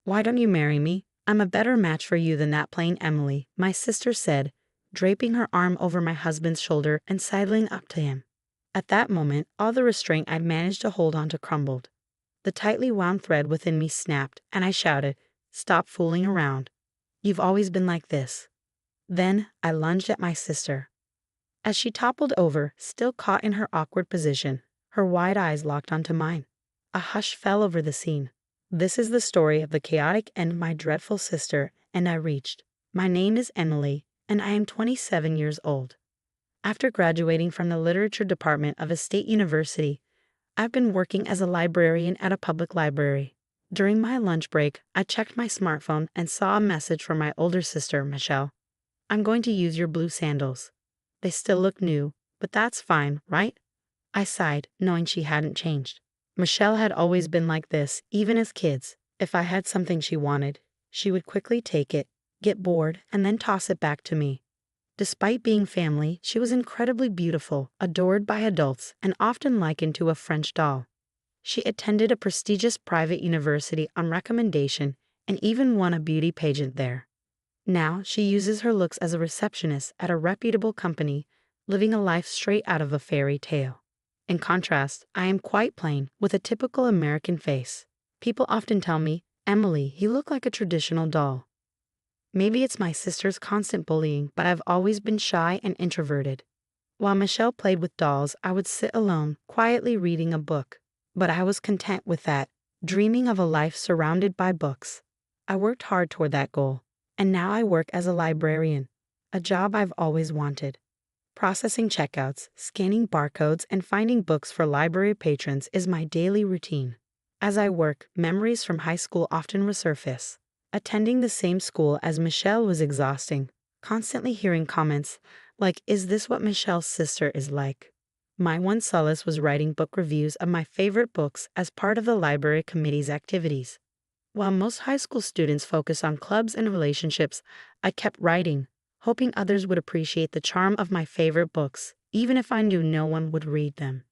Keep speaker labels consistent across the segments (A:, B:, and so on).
A: Why don't you marry me? I'm a better match for you than that plain Emily, my sister said, draping her arm over my husband's shoulder and sidling up to him. At that moment, all the restraint I'd managed to hold on to crumbled. The tightly wound thread within me snapped, and I shouted, "Stop fooling around. You've always been like this." Then I lunged at my sister. As she toppled over, still caught in her awkward position, her wide eyes locked onto mine. A hush fell over the scene. This is the story of the chaotic end of my dreadful sister, and I reached. My name is Emily, and I am 27 years old. After graduating from the literature department of a state university, I've been working as a librarian at a public library. During my lunch break, I checked my smartphone and saw a message from my older sister, Michelle. "I'm going to use your blue sandals. They still look new, but that's fine, right?" I sighed, knowing she hadn't changed. Michelle had always been like this, even as kids. If I had something she wanted, she would quickly take it, get bored, and then toss it back to me. Despite being family, she was incredibly beautiful, adored by adults, and often likened to a French doll. She attended a prestigious private university on recommendation and even won a beauty pageant there. Now she uses her looks as a receptionist at a reputable company, living a life straight out of a fairy tale. In contrast, I am quite plain, with a typical American face. People often tell me, "Emily, you look like a traditional doll." Maybe it's my sister's constant bullying, but I've always been shy and introverted. While Michelle played with dolls, I would sit alone, quietly reading a book. But I was content with that, dreaming of a life surrounded by books. I worked hard toward that goal, and now I work as a librarian, a job I've always wanted. Processing checkouts, scanning barcodes, and finding books for library patrons is my daily routine. As I work, memories from high school often resurface. Attending the same school as Michelle was exhausting, constantly hearing comments like, "Is this what Michelle's sister is like?" My one solace was writing book reviews of my favorite books as part of the library committee's activities. While most high school students focus on clubs and relationships, I kept writing, hoping others would appreciate the charm of my favorite books, even if I knew no one would read them.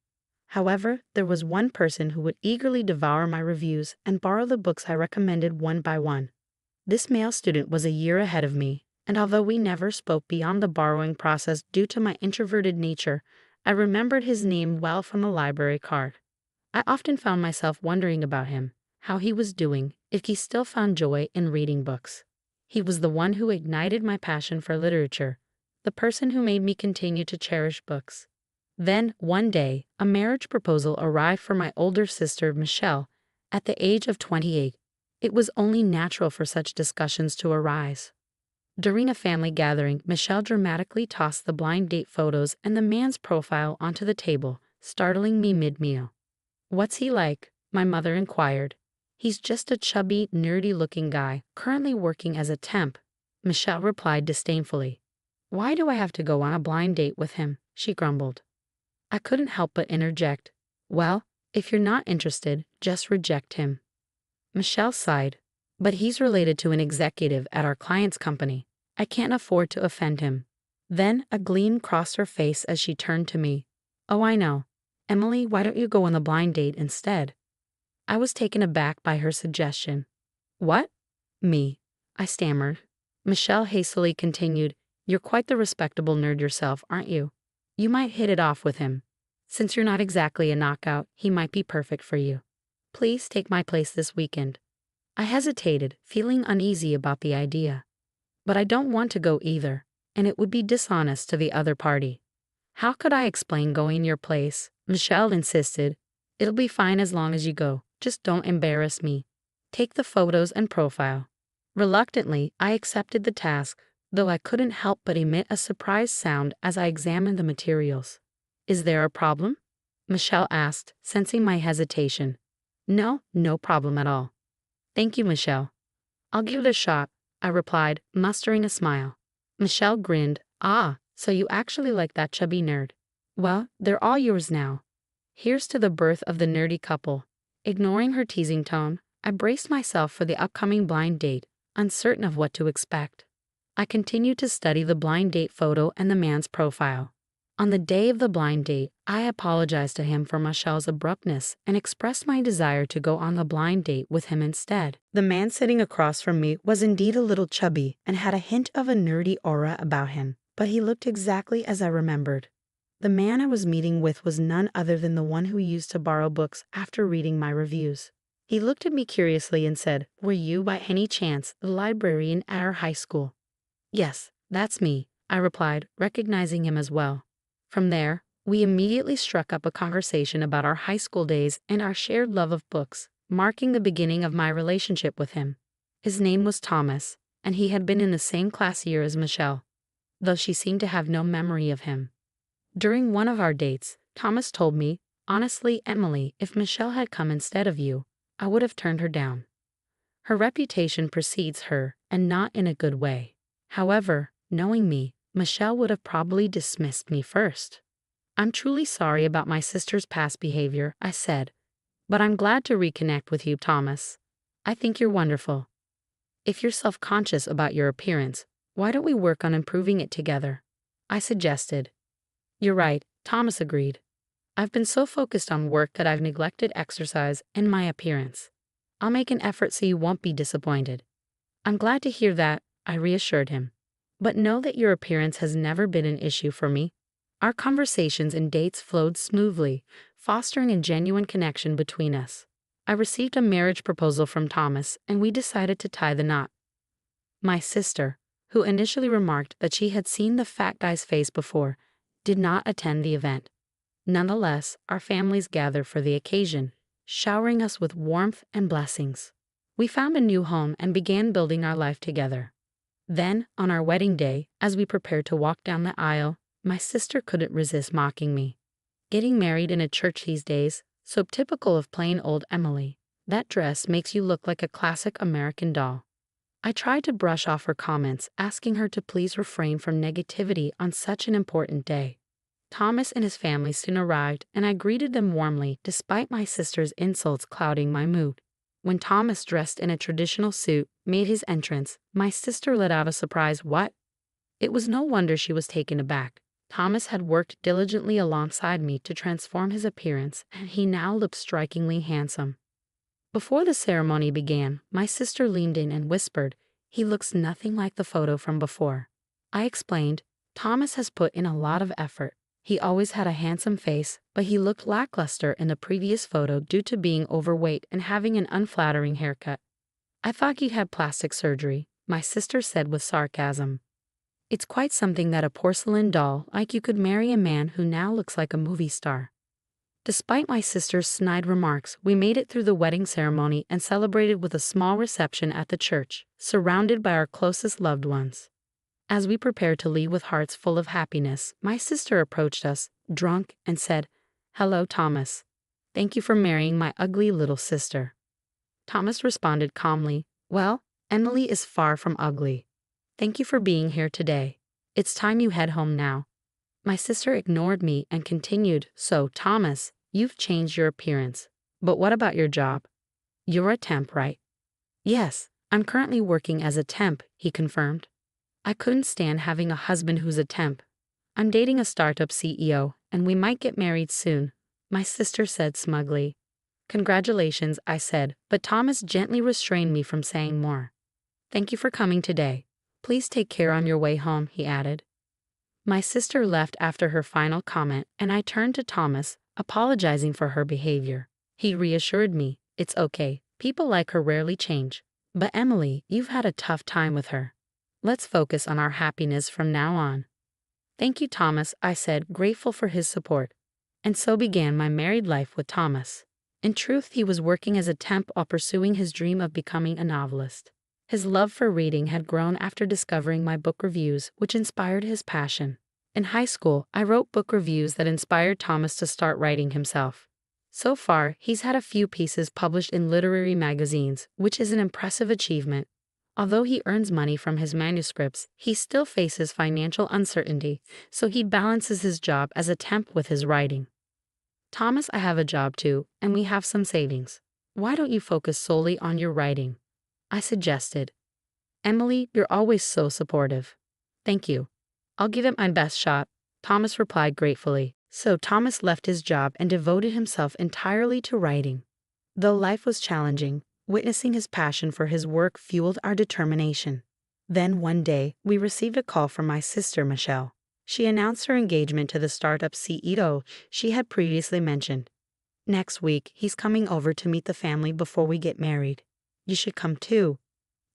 A: However, there was one person who would eagerly devour my reviews and borrow the books I recommended one by one. This male student was a year ahead of me, and although we never spoke beyond the borrowing process due to my introverted nature, I remembered his name well from the library card. I often found myself wondering about him, how he was doing, if he still found joy in reading books. He was the one who ignited my passion for literature, the person who made me continue to cherish books. Then, one day, a marriage proposal arrived for my older sister, Michelle, at the age of 28. It was only natural for such discussions to arise. During a family gathering, Michelle dramatically tossed the blind date photos and the man's profile onto the table, startling me mid-meal. "What's he like?" my mother inquired. "He's just a chubby, nerdy-looking guy, currently working as a temp," Michelle replied disdainfully. "Why do I have to go on a blind date with him?" she grumbled. I couldn't help but interject, "Well, if you're not interested, just reject him." Michelle sighed, "But he's related to an executive at our client's company. I can't afford to offend him." Then a gleam crossed her face as she turned to me. "Oh, I know. Emily, why don't you go on the blind date instead?" I was taken aback by her suggestion. "What? Me?" I stammered. Michelle hastily continued, "You're quite the respectable nerd yourself, aren't you? You might hit it off with him. Since you're not exactly a knockout, he might be perfect for you. Please take my place this weekend." I hesitated, feeling uneasy about the idea. But I don't want to go either, and it would be dishonest to the other party. How could I explain going in your place? Michelle insisted. "It'll be fine as long as you go. Just don't embarrass me. Take the photos and profile." Reluctantly, I accepted the task, though I couldn't help but emit a surprised sound as I examined the materials. "Is there a problem?" Michelle asked, sensing my hesitation. "No, no problem at all." "Thank you, Michelle. I'll give it a shot," I replied, mustering a smile. Michelle grinned. "Ah, so you actually like that chubby nerd. Well, they're all yours now. Here's to the birth of the nerdy couple." Ignoring her teasing tone, I braced myself for the upcoming blind date, uncertain of what to expect. I continued to study the blind date photo and the man's profile. On the day of the blind date, I apologized to him for Michelle's abruptness and expressed my desire to go on the blind date with him instead. The man sitting across from me was indeed a little chubby and had a hint of a nerdy aura about him, but he looked exactly as I remembered. The man I was meeting with was none other than the one who used to borrow books after reading my reviews. He looked at me curiously and said, "Were you, by any chance, the librarian at our high school?" "Yes, that's me," I replied, recognizing him as well. From there, we immediately struck up a conversation about our high school days and our shared love of books, marking the beginning of my relationship with him. His name was Thomas, and he had been in the same class year as Michelle, though she seemed to have no memory of him. During one of our dates, Thomas told me, "Honestly, Emily, if Michelle had come instead of you, I would have turned her down. Her reputation precedes her, and not in a good way. However, knowing me, Michelle would have probably dismissed me first." "I'm truly sorry about my sister's past behavior," I said, "but I'm glad to reconnect with you, Thomas. I think you're wonderful. If you're self-conscious about your appearance, why don't we work on improving it together?" I suggested. "You're right," Thomas agreed. "I've been so focused on work that I've neglected exercise and my appearance. I'll make an effort so you won't be disappointed." "I'm glad to hear that," I reassured him. "But know that your appearance has never been an issue for me." Our conversations and dates flowed smoothly, fostering a genuine connection between us. I received a marriage proposal from Thomas, and we decided to tie the knot. My sister, who initially remarked that she had seen the fat guy's face before, did not attend the event. Nonetheless, our families gathered for the occasion, showering us with warmth and blessings. We found a new home and began building our life together. Then, on our wedding day, as we prepared to walk down the aisle, my sister couldn't resist mocking me. "Getting married in a church these days, so typical of plain old Emily. That dress makes you look like a classic American doll." I tried to brush off her comments, asking her to please refrain from negativity on such an important day. Thomas and his family soon arrived, and I greeted them warmly despite my sister's insults clouding my mood. When Thomas, dressed in a traditional suit, made his entrance, my sister let out a surprised "What?" It was no wonder she was taken aback. Thomas had worked diligently alongside me to transform his appearance, and he now looked strikingly handsome. Before the ceremony began, my sister leaned in and whispered, "He looks nothing like the photo from before." I explained, "Thomas has put in a lot of effort. He always had a handsome face, but he looked lackluster in the previous photo due to being overweight and having an unflattering haircut." "I thought he had plastic surgery," my sister said with sarcasm. "It's quite something that a porcelain doll like you could marry a man who now looks like a movie star." Despite my sister's snide remarks, we made it through the wedding ceremony and celebrated with a small reception at the church, surrounded by our closest loved ones. As we prepared to leave with hearts full of happiness, my sister approached us, drunk, and said, "Hello, Thomas. Thank you for marrying my ugly little sister." Thomas responded calmly, "Well, Emily is far from ugly. Thank you for being here today. It's time you head home now." My sister ignored me and continued, "So, Thomas, you've changed your appearance. But what about your job? You're a temp, right?" "Yes, I'm currently working as a temp," he confirmed. "I couldn't stand having a husband who's a temp. I'm dating a startup CEO, and we might get married soon," my sister said smugly. "Congratulations," I said, but Thomas gently restrained me from saying more. "Thank you for coming today. Please take care on your way home," he added. My sister left after her final comment, and I turned to Thomas, apologizing for her behavior. He reassured me, "It's okay. People like her rarely change. But Emily, you've had a tough time with her. Let's focus on our happiness from now on." "Thank you, Thomas," I said, grateful for his support. And so began my married life with Thomas. In truth, he was working as a temp while pursuing his dream of becoming a novelist. His love for reading had grown after discovering my book reviews, which inspired his passion. In high school, I wrote book reviews that inspired Thomas to start writing himself. So far, he's had a few pieces published in literary magazines, which is an impressive achievement. Although he earns money from his manuscripts, he still faces financial uncertainty, so he balances his job as a temp with his writing. "Thomas, I have a job too, and we have some savings. Why don't you focus solely on your writing?" I suggested. "Emily, you're always so supportive." "Thank you. I'll give it my best shot. Thomas replied gratefully. So Thomas left his job and devoted himself entirely to writing. Though life was challenging, witnessing his passion for his work fueled our determination. Then one day, we received a call from my sister Michelle. She announced her engagement to the startup CEO she had previously mentioned. Next week, he's coming over to meet the family before we get married. You should come too.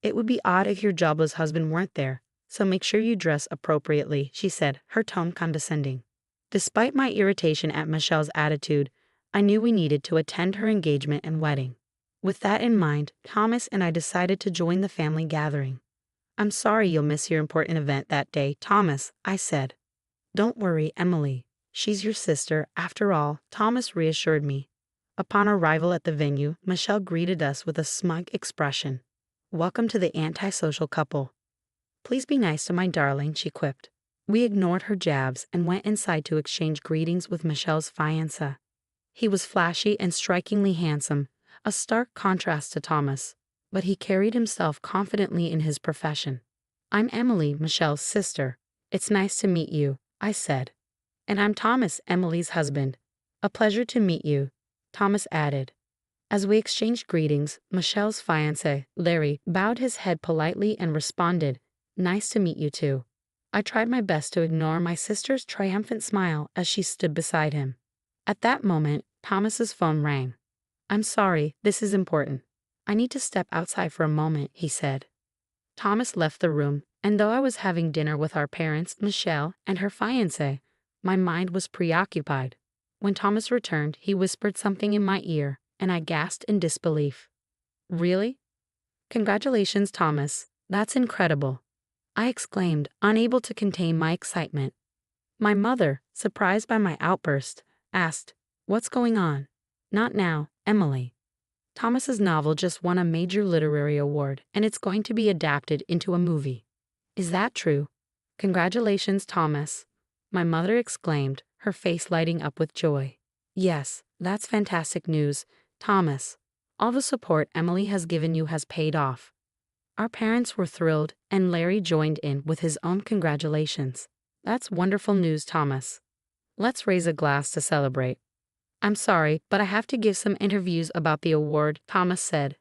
A: It would be odd if your jobless husband weren't there, so make sure you dress appropriately, she said, her tone condescending. Despite my irritation at Michelle's attitude, I knew we needed to attend her engagement and wedding. With that in mind, Thomas and I decided to join the family gathering. I'm sorry you'll miss your important event that day, Thomas, I said. Don't worry, Emily. She's your sister, after all, Thomas reassured me. Upon arrival at the venue, Michelle greeted us with a smug expression. Welcome to the antisocial couple. Please be nice to my darling, she quipped. We ignored her jabs and went inside to exchange greetings with Michelle's fiancé. He was flashy and strikingly handsome, a stark contrast to Thomas, but he carried himself confidently in his profession. I'm Emily, Michelle's sister. It's nice to meet you, I said. And I'm Thomas, Emily's husband. A pleasure to meet you, Thomas added. As we exchanged greetings, Michelle's fiancé, Larry, bowed his head politely and responded, Nice to meet you too. I tried my best to ignore my sister's triumphant smile as she stood beside him. At that moment, Thomas's phone rang. I'm sorry, this is important. I need to step outside for a moment, he said. Thomas left the room, and though I was having dinner with our parents, Michelle, and her fiancé, my mind was preoccupied. When Thomas returned, he whispered something in my ear, and I gasped in disbelief. Really? Congratulations, Thomas. That's incredible, I exclaimed, unable to contain my excitement. My mother, surprised by my outburst, asked, What's going on? Not now, Emily. Thomas's novel just won a major literary award, and it's going to be adapted into a movie. Is that true? Congratulations, Thomas, my mother exclaimed, her face lighting up with joy. Yes, that's fantastic news, Thomas. All the support Emily has given you has paid off. Our parents were thrilled, and Larry joined in with his own congratulations. That's wonderful news, Thomas. Let's raise a glass to celebrate. I'm sorry, but I have to give some interviews about the award, Thomas said.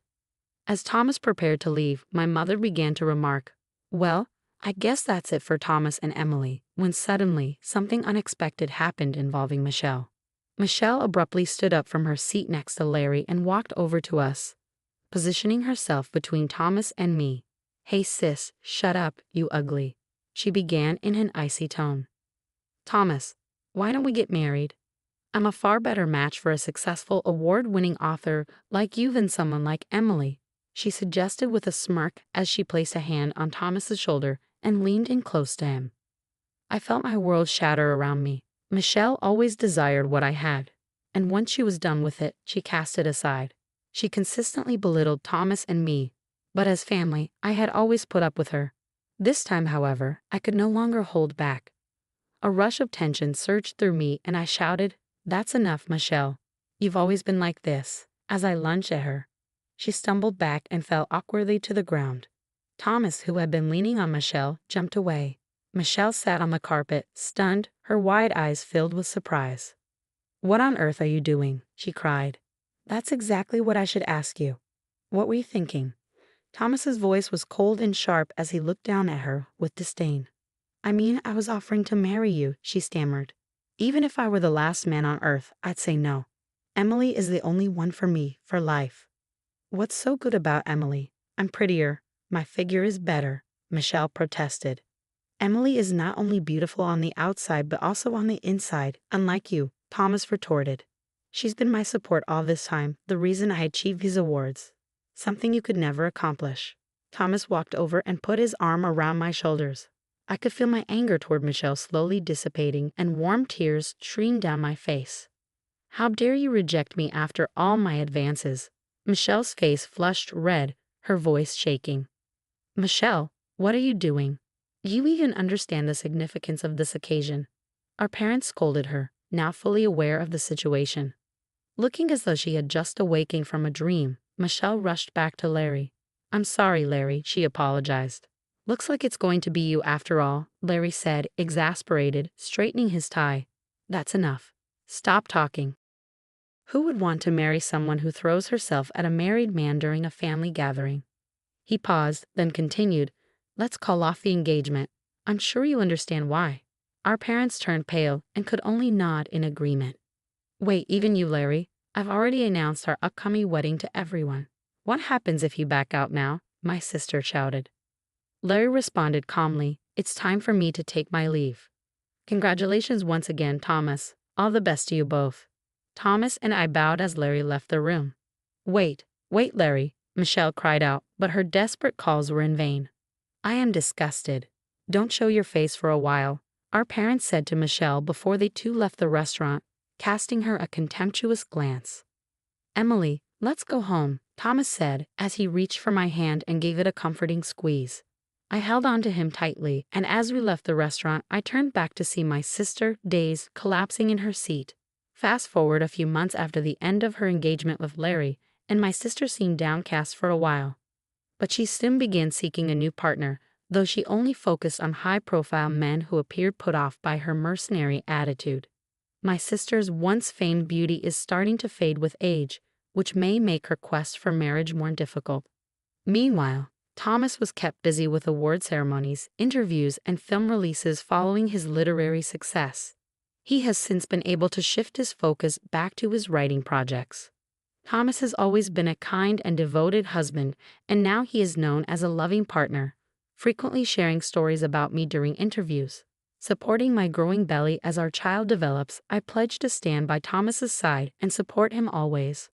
A: As Thomas prepared to leave, my mother began to remark, Well, I guess that's it for Thomas and Emily, when suddenly something unexpected happened involving Michelle. Michelle abruptly stood up from her seat next to Larry and walked over to us, positioning herself between Thomas and me. Hey sis, shut up, you ugly, she began in an icy tone. Thomas, why don't we get married? I'm a far better match for a successful award-winning author like you than someone like Emily, she suggested with a smirk as she placed a hand on Thomas's shoulder and leaned in close to him. I felt my world shatter around me. Michelle always desired what I had, and once she was done with it, she cast it aside. She consistently belittled Thomas and me, but as family, I had always put up with her. This time, however, I could no longer hold back. A rush of tension surged through me and I shouted, That's enough, Michelle. You've always been like this. As I lunged at her, she stumbled back and fell awkwardly to the ground. Thomas, who had been leaning on Michelle, jumped away. Michelle sat on the carpet, stunned, her wide eyes filled with surprise. What on earth are you doing? She cried. That's exactly what I should ask you. What were you thinking? Thomas's voice was cold and sharp as he looked down at her with disdain. I mean, I was offering to marry you, she stammered. Even if I were the last man on earth, I'd say no. Emily is the only one for me, for life. What's so good about Emily? I'm prettier. My figure is better, Michelle protested. Emily is not only beautiful on the outside but also on the inside, unlike you, Thomas retorted. She's been my support all this time, the reason I achieved these awards. Something you could never accomplish. Thomas walked over and put his arm around my shoulders. I could feel my anger toward Michelle slowly dissipating and warm tears streamed down my face. How dare you reject me after all my advances? Michelle's face flushed red, her voice shaking. Michelle, what are you doing? Do you even understand the significance of this occasion? Our parents scolded her, now fully aware of the situation. Looking as though she had just awakened from a dream, Michelle rushed back to Larry. I'm sorry, Larry, she apologized. Looks like it's going to be you after all, Larry said, exasperated, straightening his tie. That's enough. Stop talking. Who would want to marry someone who throws herself at a married man during a family gathering? He paused, then continued, Let's call off the engagement. I'm sure you understand why. Our parents turned pale and could only nod in agreement. Wait, even you, Larry? I've already announced our upcoming wedding to everyone. What happens if you back out now? My sister shouted. Larry responded calmly, It's time for me to take my leave. Congratulations once again, Thomas. All the best to you both. Thomas and I bowed as Larry left the room. Wait, Larry, Michelle cried out, but her desperate calls were in vain. I am disgusted. Don't show your face for a while, our parents said to Michelle before they too left the restaurant, casting her a contemptuous glance. Emily, let's go home, Thomas said as he reached for my hand and gave it a comforting squeeze. I held on to him tightly, and as we left the restaurant, I turned back to see my sister, dazed, collapsing in her seat. Fast forward a few months after the end of her engagement with Larry, and my sister seemed downcast for a while. But she soon began seeking a new partner, though she only focused on high-profile men who appeared put off by her mercenary attitude. My sister's once famed beauty is starting to fade with age, which may make her quest for marriage more difficult. Meanwhile, Thomas was kept busy with award ceremonies, interviews, and film releases following his literary success. He has since been able to shift his focus back to his writing projects. Thomas has always been a kind and devoted husband, and now he is known as a loving partner, frequently sharing stories about me during interviews. Supporting my growing belly as our child develops, I pledge to stand by Thomas's side and support him always.